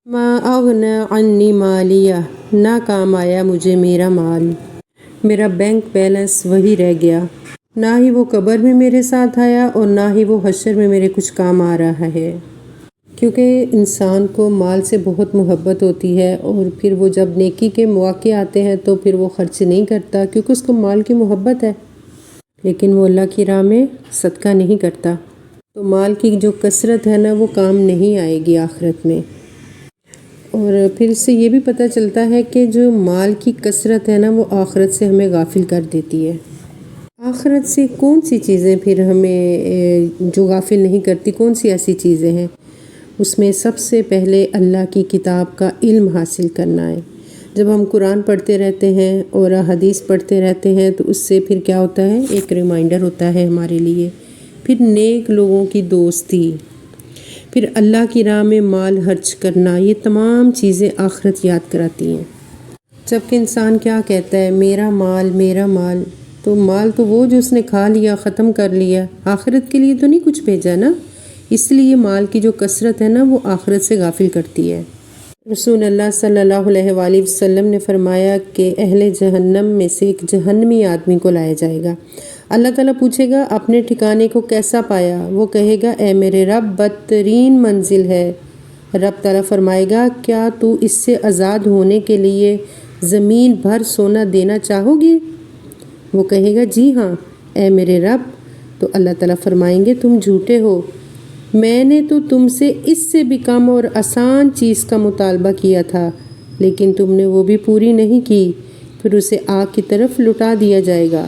ما اغنی عنی مالیہ، نہ کام آیا مجھے میرا مال، میرا بینک بیلنس وہی رہ گیا، نہ ہی وہ قبر میں میرے ساتھ آیا اور نہ ہی وہ حشر میں میرے کچھ کام آ رہا ہے۔ کیونکہ انسان کو مال سے بہت محبت ہوتی ہے، اور پھر وہ جب نیکی کے مواقع آتے ہیں تو پھر وہ خرچ نہیں کرتا کیونکہ اس کو مال کی محبت ہے، لیکن وہ اللہ کی راہ میں صدقہ نہیں کرتا، تو مال کی جو کثرت ہے نا وہ کام نہیں آئے گی آخرت میں۔ اور پھر اس سے یہ بھی پتہ چلتا ہے کہ جو مال کی کثرت ہے نا وہ آخرت سے ہمیں غافل کر دیتی ہے۔ آخرت سے کون سی چیزیں پھر ہمیں جو غافل نہیں کرتی، کون سی ایسی چیزیں ہیں؟ اس میں سب سے پہلے اللہ کی کتاب کا علم حاصل کرنا ہے۔ جب ہم قرآن پڑھتے رہتے ہیں اور حدیث پڑھتے رہتے ہیں تو اس سے پھر کیا ہوتا ہے، ایک ریمائنڈر ہوتا ہے ہمارے لیے۔ پھر نیک لوگوں کی دوستی، پھر اللہ کی راہ میں مال خرچ کرنا، یہ تمام چیزیں آخرت یاد کراتی ہیں۔ جبکہ انسان کیا کہتا ہے، میرا مال میرا مال، تو مال تو وہ جو اس نے کھا لیا، ختم کر لیا، آخرت کے لیے تو نہیں کچھ بھیجا نا۔ اس لیے مال کی جو کثرت ہے نا وہ آخرت سے غافل کرتی ہے۔ رسول اللہ صلی اللہ علیہ وآلہ وسلم نے فرمایا کہ اہل جہنم میں سے ایک جہنمی آدمی کو لایا جائے گا۔ اللہ تعالیٰ پوچھے گا اپنے ٹھکانے کو کیسا پایا؟ وہ کہے گا اے میرے رب بدترین منزل ہے۔ رب تعالیٰ فرمائے گا کیا تو اس سے آزاد ہونے کے لیے زمین بھر سونا دینا چاہو گی؟ وہ کہے گا جی ہاں اے میرے رب۔ تو اللہ تعالیٰ فرمائیں گے تم جھوٹے ہو، میں نے تو تم سے اس سے بھی کم اور آسان چیز کا مطالبہ کیا تھا، لیکن تم نے وہ بھی پوری نہیں کی۔ پھر اسے آگ کی طرف لٹا دیا جائے گا۔